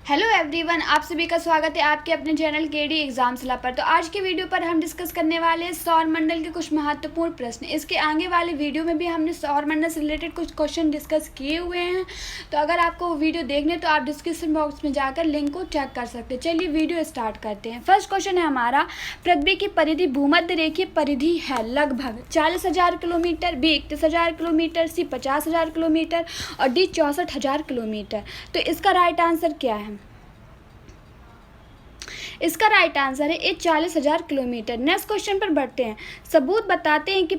Hello everyone, आप सभी का स्वागत है आपके अपने चैनल केडी एग्जाम सलाह पर। तो आज के वीडियो पर हम डिस्कस करने वाले हैं सौर मंडल के कुछ महत्वपूर्ण प्रश्न। इसके आगे वाले वीडियो में भी हमने सौर मंडल से रिलेटेड कुछ क्वेश्चन डिस्कस किए हुए हैं। तो अगर आपको वो वीडियो देखने तो आप डिस्क्रिप्शन बॉक्स में जाकर लिंक को चेक कर सकते हैं। चलिए वीडियो स्टार्ट करते हैं। फर्स्ट क्वेश्चन है हमारा, पृथ्वी की परिधि भूमध्य रेखीय परिधि है लगभग 40,000 किलोमीटर, बी 31,000 किलोमीटर, सी 50,000 किलोमीटर और डी 64,000 किलोमीटर। तो इसका राइट आंसर क्या है? इसका राइट आंसर है 40,000 किलोमीटर। नेक्स्ट क्वेश्चन पर बढ़ते हैं। सबूत बताते हैं कि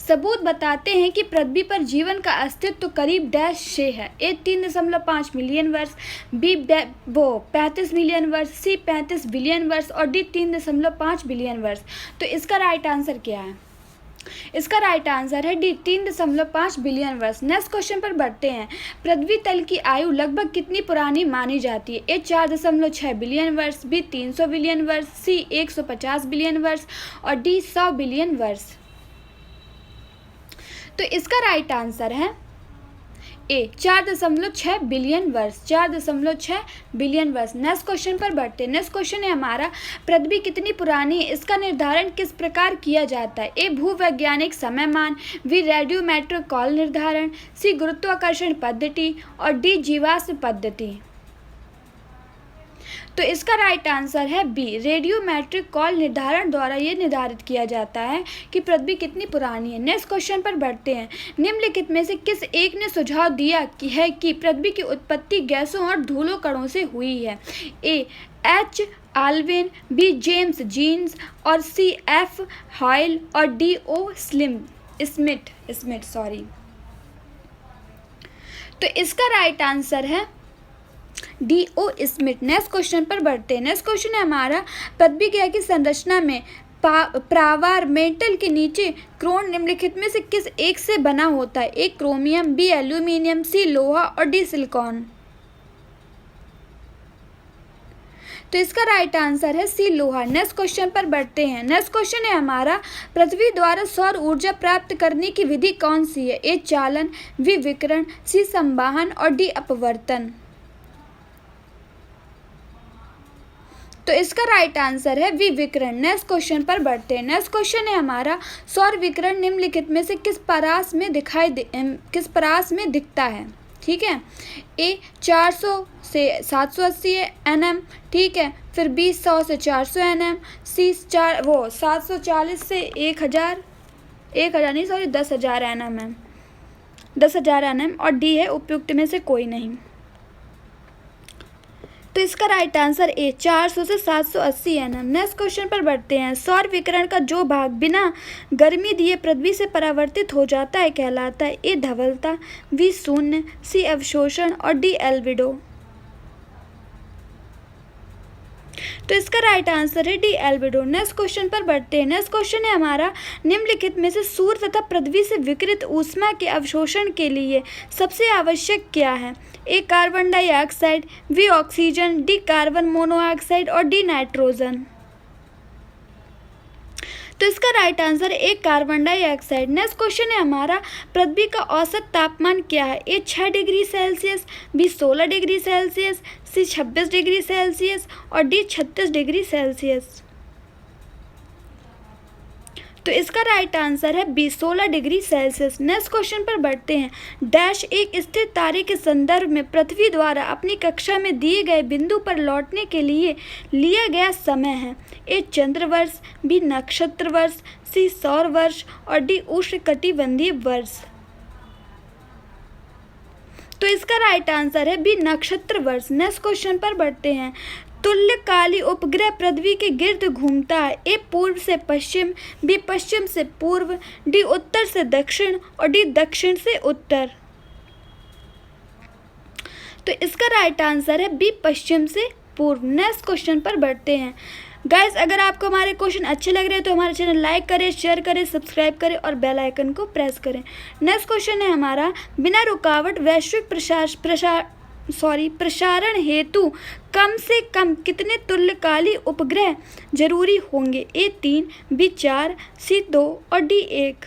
सबूत बताते हैं कि पृथ्वी पर जीवन का अस्तित्व करीब डैश से है। ए 3.5 मिलियन वर्ष, बी 35 मिलियन वर्ष, सी 35 बिलियन वर्ष और डी 3.5 बिलियन वर्ष। तो इसका राइट आंसर क्या है? इसका राइट आंसर है डी 3.5 बिलियन वर्ष। नेक्स्ट क्वेश्चन पर बढ़ते हैं। पृथ्वी तल की आयु लगभग कितनी पुरानी मानी जाती है? ए 4.6 बिलियन वर्ष, बी 300 बिलियन वर्ष, सी 150 बिलियन वर्ष और डी 100 बिलियन वर्ष। तो इसका राइट आंसर है ए 4.6 बिलियन वर्ष, 4.6 बिलियन वर्ष। नेक्स्ट क्वेश्चन पर बढ़ते हैं। नेक्स्ट क्वेश्चन है हमारा, पृथ्वी कितनी पुरानी है इसका निर्धारण किस प्रकार किया जाता है? ए भूवैज्ञानिक समय मान, बी रेडियोमेट्रिक काल निर्धारण, सी गुरुत्वाकर्षण पद्धति और डी जीवाश्म पद्धति। तो इसका राइट आंसर है बी रेडियोमेट्रिक कॉल निर्धारण द्वारा ये निर्धारित किया जाता है कि पृथ्वी कितनी पुरानी है। नेक्स्ट क्वेश्चन पर बढ़ते हैं। निम्नलिखित में से किस एक ने सुझाव दिया कि पृथ्वी की उत्पत्ति गैसों और धूलों कणों से हुई है? A H Alvin, B James Jeans और सी एफ हॉयल और डी ओ स्मिथ। तो इसका राइट आंसर है D O Smith. Next question पर बढ़ते हैं। नेक्स्ट क्वेश्चन है हमारा, पृथ्वी ग्रह की संरचना में प्रावार मेटल के नीचे क्रोन निम्नलिखित में से किस एक से बना होता है? ए क्रोमियम, बी एल्यूमिनियम, सी लोहा और डी सिलिकॉन। तो इसका राइट आंसर है सी लोहा। नेक्स्ट क्वेश्चन पर बढ़ते हैं। नेक्स्ट क्वेश्चन है हमारा, पृथ्वी द्वारा सौर ऊर्जा प्राप्त करने की विधि कौन सी है? ए चालन, बी विकिरण, सी संवाहन और डी अपवर्तन। तो इसका राइट आंसर है वी विकिरण। नेक्स्ट क्वेश्चन पर बढ़ते हैं। नेक्स्ट क्वेश्चन है हमारा, सौर विकिरण निम्नलिखित में से किस परास में दिखता है? ठीक है, ए 400 से 780 एनएम, ठीक है, फिर बी 100 से 400 एनएम, सी 740 से 10,000 एनएम है, 10,000 एनएम और डी है उपयुक्त में से कोई नहीं। तो इसका राइट आंसर ए 400 से 780 एनएम। नेक्स्ट क्वेश्चन पर बढ़ते हैं। सौर विकिरण का जो भाग बिना गर्मी दिए पृथ्वी से परावर्तित हो जाता है कहलाता है? ए धवलता, बी शून्य, सी अवशोषण और डी एल्बिडो। तो इसका राइट आंसर है डी एल्बिडो। नेक्स्ट क्वेश्चन पर बढ़ते हैं। नेक्स्ट क्वेश्चन है हमारा, निम्नलिखित में से सूर्य तथा पृथ्वी से विकिरित ऊष्मा के अवशोषण के लिए सबसे आवश्यक क्या है? A carbon dioxide, B oxygen, D carbon monoxide और डी नाइट्रोजन। तो इसका राइट आंसर है कार्बन डाइऑक्साइड। नेक्स्ट क्वेश्चन है हमारा, पृथ्वी का औसत तापमान क्या है? A 6 degree Celsius, B 16 degree Celsius, C 26 degree Celsius और डी 36 डिग्री सेल्सियस। तो इसका राइट आंसर है B 16 degree Celsius. Next question पर बढ़ते हैं। डैश एक स्थिर तारे के संदर्भ में पृथ्वी द्वारा अपनी कक्षा में दिए गए बिंदु पर लौटने के लिए लिया गया समय है? ए चंद्र वर्ष, बी नक्षत्र वर्ष, सी सौर वर्ष और डी उष्णकटिबंधीय वर्ष। तो इसका राइट आंसर है बी नक्षत्र वर्ष। नेक्स्ट क्वेश्चन पर बढ़ते हैं। तुल्यकाली उपग्रह पृथ्वी के गिर्द घूमता है? ए पूर्व से पश्चिम, बी पश्चिम से पूर्व, डी उत्तर से दक्षिण और डी दक्षिण से उत्तर। तो इसका राइट आंसर है बी पश्चिम से पूर्व। नेक्स्ट क्वेश्चन पर बढ़ते हैं। गाइस, अगर आपको हमारे क्वेश्चन अच्छे लग रहे हैं तो हमारे चैनल लाइक करें, शेयर करें, सब्सक्राइब करें और बेल आइकन को प्रेस करें। नेक्स्ट क्वेश्चन है हमारा, बिना रुकावट वैश्विक प्रसारण हेतु कम से कम कितने तुल्यकाली उपग्रह जरूरी होंगे? ए 3, बी 4, सी 2 और डी 1।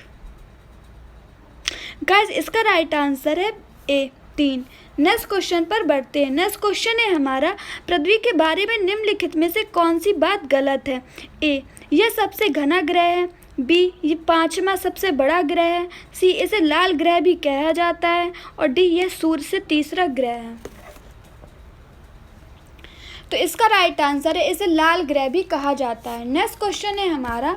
गाइस, इसका राइट आंसर है ए 3। नेक्स्ट क्वेश्चन पर बढ़ते हैं। नेक्स्ट क्वेश्चन है हमारा, पृथ्वी के बारे में निम्नलिखित में से कौन सी बात गलत है? ए, यह सबसे घना ग्रह है। बी, ये 5वां सबसे बड़ा ग्रह है। सी, इसे लाल ग्रह भी कहा जाता है। और डी, यह सूर्य से तीसरा ग्रह है। तो इसका राइट आंसर है इसे लाल ग्रह भी कहा जाता है। नेक्स्ट क्वेश्चन है हमारा,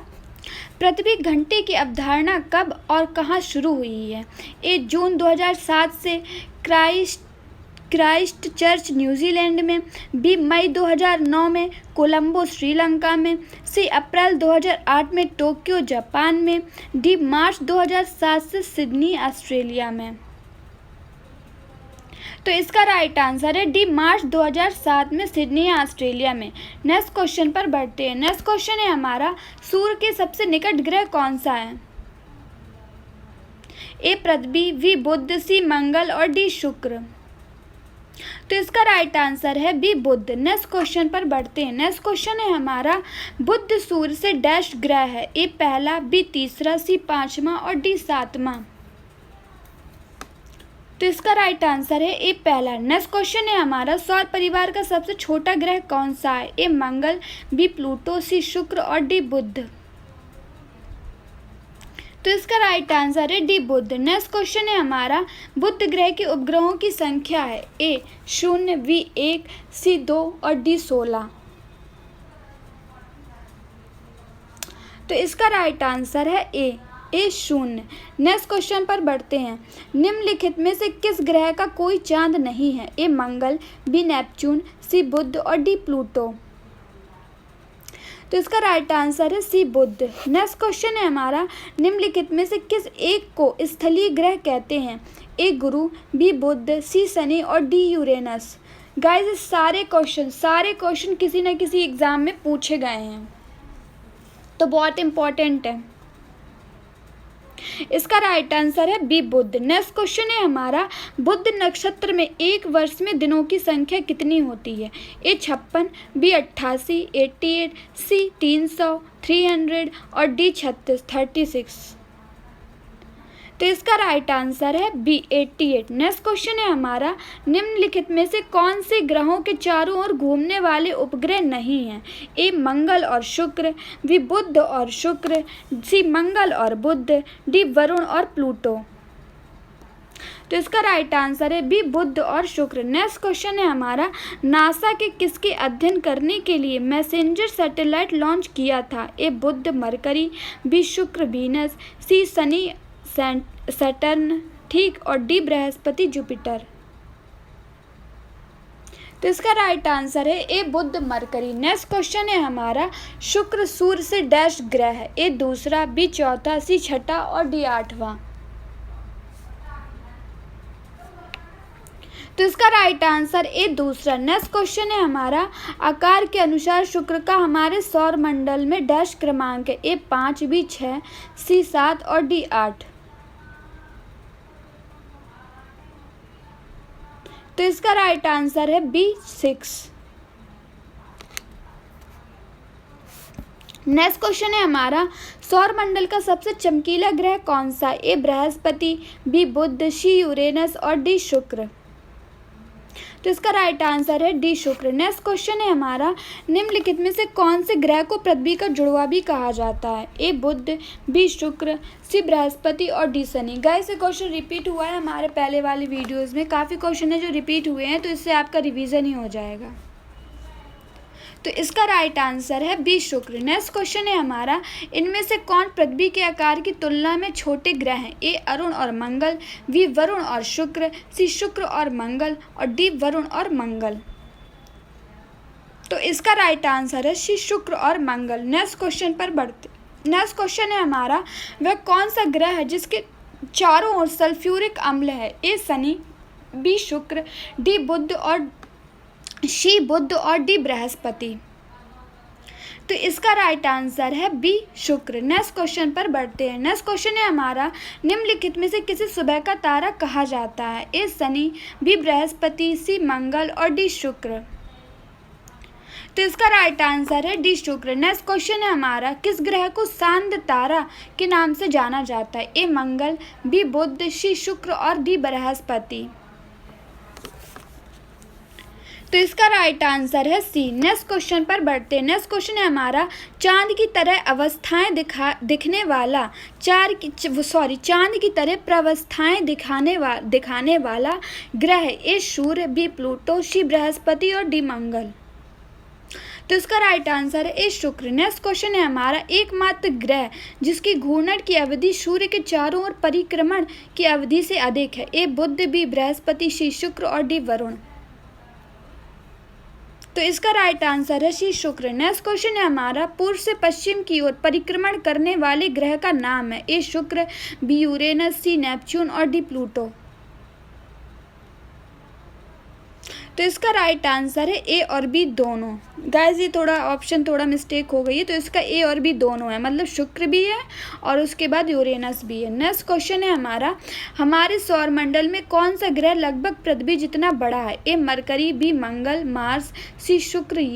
पृथ्वी घंटे की अवधारणा कब और कहाँ शुरू हुई है? ए, जून 2007 से क्राइस्ट चर्च न्यूजीलैंड में। बी, मई 2009 में कोलंबो श्रीलंका में। सी, अप्रैल 2008 में टोक्यो जापान में। डी, मार्च 2007 से सिडनी ऑस्ट्रेलिया में। तो इसका राइट आंसर है डी, मार्च 2007 में सिडनी ऑस्ट्रेलिया में। नेक्स्ट क्वेश्चन पर बढ़ते हैं। नेक्स्ट क्वेश्चन है हमारा, सूर्य के सबसे निकट ग्रह कौन सा है? ए, पृथ्वी। बी, बुध। सी, मंगल। और डी, शुक्र। तो इसका राइट आंसर है बी, बुध। नेक्स्ट क्वेश्चन पर बढ़ते हैं। नेक्स्ट क्वेश्चन है हमारा, बुध सूर्य से डैश ग्रह है? ए, पहला। बी, तीसरा। सी, 5वां। और डी, 7वां। तो इसका राइट आंसर है ए, पहला। नेक्स्ट क्वेश्चन है हमारा, सौर परिवार का सबसे छोटा ग्रह कौन सा है? ए, मंगल। B, Pluto. सी, शुक्र। और डी, बुध। तो इसका राइट आंसर है डी, बुध। नेक्स्ट क्वेश्चन है हमारा, बुध ग्रह के उपग्रहों की संख्या है? ए, 0। बी, 1। सी, 2। और डी, 16। तो इसका राइट आंसर है ए, 0। नेक्स्ट क्वेश्चन पर बढ़ते हैं। निम्नलिखित में से किस ग्रह का कोई चांद नहीं है? A, Mangal. B, Neptune. C, Budh. और डी, प्लूटो। तो इसका राइट आंसर है सी, बुध। नेक्स्ट क्वेश्चन है हमारा, निम्नलिखित में से किस एक को स्थलीय ग्रह कहते हैं? ए, गुरु। बी, बुध। सी, शनि। और डी, यूरेनस। गाइस, सारे क्वेश्चन किसी न किसी एग्जाम में पूछे गए हैं, तो बहुत इंपॉर्टेंट है। इसका राइट आंसर है बी, बुध। नेक्स्ट क्वेश्चन है हमारा, बुध नक्षत्र में एक वर्ष में दिनों की संख्या कितनी होती है? ए, 56। बी, 88। 88। सी, 300। 300। और डी, 36। तो इसका राइट आंसर है बी, 88। नेक्स्ट क्वेश्चन है हमारा, निम्नलिखित में से कौन से ग्रहों के चारों ओर घूमने वाले उपग्रह नहीं हैं? ए, मंगल और शुक्र। बी, बुध और शुक्र। सी, मंगल और बुध। डी, वरुण और प्लूटो। तो इसका राइट आंसर है बी, बुध और शुक्र। नेक्स्ट क्वेश्चन है हमारा, नासा के किसके अध्ययन करने के लिए मैसेंजर सैटेलाइट लॉन्च किया था? ए, बुध मरकरी। बी, शुक्र वीनस। सी, शनि सैटर्न। ठीक। और डी, बृहस्पति जुपिटर। तो इसका राइट आंसर है ए, बुध मरकरी। नेक्स्ट क्वेश्चन है हमारा, शुक्र सूर्य से डैश ग्रह है? ए, दूसरा। बी, चौथा। सी, छठा। और डी, 8वां। तो इसका राइट आंसर ए, दूसरा। नेक्स्ट क्वेश्चन है हमारा, आकार के अनुसार शुक्र का हमारे सौर मंडल में डैश क्रमांक है? ए, 5। बी, 6। सी, 7। और डी, 8। तो इसका राइट आंसर है बी, 6। नेक्स्ट क्वेश्चन है हमारा, सौर मंडल का सबसे चमकीला ग्रह कौन सा? ए, बृहस्पति। बी, बुध। सी, यूरेनस। और डी, शुक्र। तो इसका राइट आंसर है डी, शुक्र। नेक्स्ट क्वेश्चन है हमारा, निम्नलिखित में से कौन से ग्रह को पृथ्वी का जुड़वा भी कहा जाता है? ए, बुध। बी, शुक्र। सी, बृहस्पति। और डी, शनि। गाइस, ये क्वेश्चन रिपीट हुआ है हमारे पहले वाले वीडियोस में। काफ़ी क्वेश्चन है जो रिपीट हुए हैं, तो इससे आपका रिवीजन ही हो जाएगा। तो इसका राइट आंसर है बी, शुक्र। नेक्स्ट क्वेश्चन है हमारा, इनमें से कौन पृथ्वी के आकार की तुलना में छोटे ग्रह हैं? ए, अरुण और मंगल। बी, वरुण और शुक्र। सी, शुक्र और मंगल। और डी, वरुण और मंगल। तो इसका राइट आंसर है सी, शुक्र और मंगल। नेक्स्ट क्वेश्चन पर बढ़ते। नेक्स्ट क्वेश्चन है हमारा, वह कौन सा ग्रह है जिसके चारों ओर सल्फ्यूरिक अम्ल है? ए, शनि। बी, शुक्र। डी, बुध। और सी, बुध। और डी, बृहस्पति। तो इसका राइट आंसर है बी, शुक्र। नेक्स्ट क्वेश्चन पर बढ़ते हैं। नेक्स्ट क्वेश्चन है हमारा, निम्नलिखित में से किसे सुबह का तारा कहा जाता है? ए, शनि। बी, बृहस्पति। सी, मंगल। और डी, शुक्र। तो इसका राइट आंसर है डी शुक्र। नेक्स्ट क्वेश्चन है हमारा, किस ग्रह को शांत तारा के नाम से जाना जाता है? ए मंगल, बी बुध, सी शुक्र और डी बृहस्पति। तो इसका राइट आंसर है सी। नेक्स्ट क्वेश्चन पर बढ़ते हैं। नेक्स्ट क्वेश्चन है हमारा, चांद की तरह अवस्थाएं दिखने वाला चांद की तरह प्रवस्थाएं दिखाने वाला ग्रह ए सूर्य, बी प्लूटो, सी बृहस्पति और डी मंगल। तो इसका राइट आंसर है ए शुक्र। नेक्स्ट क्वेश्चन है हमारा, एकमात्र ग्रह जिसकी घूर्णन की अवधि सूर्य के चारों ओर परिक्रमण की अवधि से अधिक है? ए बुध, बी बृहस्पति, सी शुक्र और डी वरुण। तो इसका राइट आंसर है सी शुक्र। नेक्स्ट क्वेश्चन है हमारा, पूर्व से पश्चिम की ओर परिक्रमण करने वाले ग्रह का नाम है? ए शुक्र, बी यूरेनस, सी नेपच्यून और डी प्लूटो। तो इसका राइट आंसर है ए और बी दोनों। गाइस ये ऑप्शन थोड़ा मिस्टेक हो गई है, तो इसका ए और बी दोनों है, मतलब शुक्र भी है और उसके बाद यूरेनस भी है। नेक्स्ट क्वेश्चन है हमारा, हमारे सौरमंडल में कौन सा ग्रह लगभग पृथ्वी जितना बड़ा है? ए मरकरी, बी मंगल, मार्स, सी शुक्र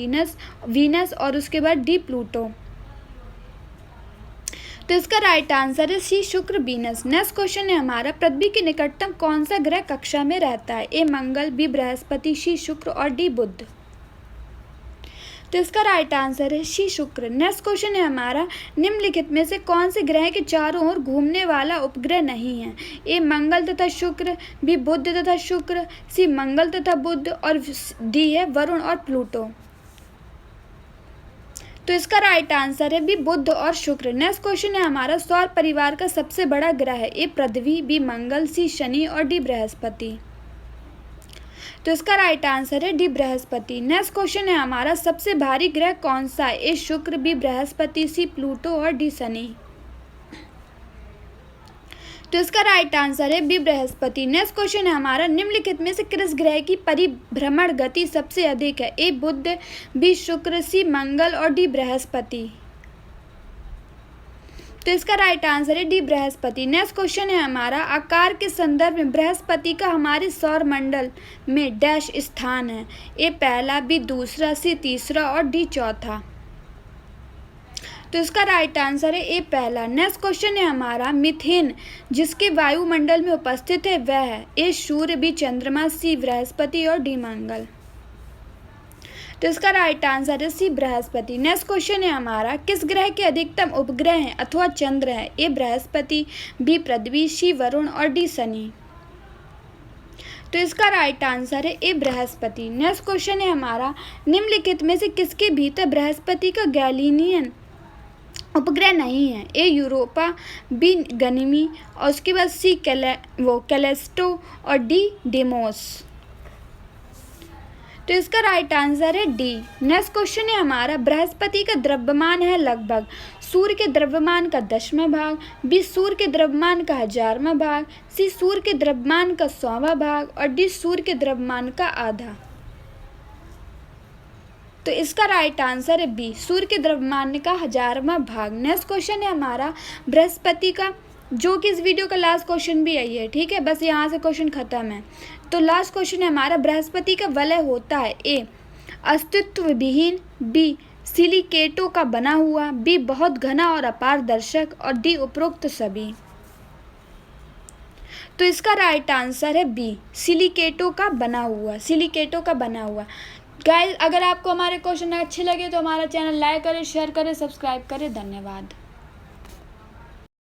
वीनस और उसके बाद डी प्लूटो। तो इसका राइट आंसर है सी शुक्र वीनस। नेक्स्ट क्वेश्चन है हमारा, पृथ्वी के निकटतम कौन सा ग्रह कक्षा में रहता है? ए मंगल, बी बृहस्पति, सी शुक्र और डी बुध। तो इसका राइट आंसर है सी शुक्र। नेक्स्ट क्वेश्चन है हमारा, निम्नलिखित में से कौन से ग्रह के चारों ओर घूमने वाला उपग्रह नहीं है? ए मंगल तथा शुक्र, बी बुध तथा शुक्र, सी मंगल तथा बुध और डी है वरुण और प्लूटो। तो इसका राइट आंसर है बी बुध और शुक्र। नेक्स्ट क्वेश्चन है हमारा, सौर परिवार का सबसे बड़ा ग्रह है? ए पृथ्वी, बी मंगल, सी शनि और डी बृहस्पति। तो इसका राइट आंसर है डी बृहस्पति। नेक्स्ट क्वेश्चन है हमारा, सबसे भारी ग्रह कौन सा है? ए शुक्र, बी बृहस्पति, सी प्लूटो और डी शनि। तो इसका राइट आंसर है बी बृहस्पति। नेक्स्ट क्वेश्चन है हमारा, निम्नलिखित में से किस ग्रह की परिभ्रमण गति सबसे अधिक है? ए बुध, बी शुक्र, सी मंगल और डी बृहस्पति। तो इसका राइट आंसर है डी बृहस्पति। नेक्स्ट क्वेश्चन है हमारा, आकार के संदर्भ में बृहस्पति का हमारे सौर मंडल में डैश स्थान है? ए पहला, बी दूसरा, सी तीसरा और डी चौथा। तो इसका राइट आंसर है ए पहला। नेक्स्ट क्वेश्चन है हमारा, मीथेन जिसके वायुमंडल में उपस्थित है वह है? ए सूर्य, बी चंद्रमा, सी बृहस्पति और डी मंगल। तो इसका राइट आंसर है सी बृहस्पति। नेक्स्ट क्वेश्चन है हमारा, किस ग्रह के अधिकतम उपग्रह हैं अथवा चंद्र है? ए बृहस्पति, बी पृथ्वी, सी वरुण और डी शनि। तो इसका राइट आंसर है ए बृहस्पति। नेक्स्ट क्वेश्चन है हमारा, निम्नलिखित में से किसके भीतर बृहस्पति का गैलीलियन उपग्रह नहीं है? ए यूरोपा, बी गनिमी और उसके बाद सी कैलेस्टो और डी डेमोस। तो इसका राइट आंसर है डी। नेक्स्ट क्वेश्चन है हमारा, बृहस्पति का द्रव्यमान है लगभग सूर्य के द्रव्यमान का 10वां भाग, बी सूर्य के द्रव्यमान का 1000वां भाग, सी सूर्य के द्रव्यमान का 100वां भाग और डी सूर्य के द्रव्यमान का आधा। तो इसका राइट आंसर है बी, सूर्य के द्रव्यमान का 1000वां भाग। नेक्स्ट क्वेश्चन है हमारा, बृहस्पति का, जो कि इस वीडियो का लास्ट क्वेश्चन भी यही है, ठीक है, बस यहाँ से क्वेश्चन खत्म है। तो लास्ट क्वेश्चन है हमारा, बृहस्पति का वलय होता है? ए अस्तित्व विहीन, बी सिलिकेटों का बना हुआ, बी बहुत घना और अपारदर्शक और डी उपरोक्त सभी। तो इसका राइट आंसर है बी, सिलिकेटों का बना हुआ। गाइस अगर आपको हमारे क्वेश्चन अच्छे लगे तो हमारा चैनल लाइक करें, शेयर करें, सब्सक्राइब करें। धन्यवाद।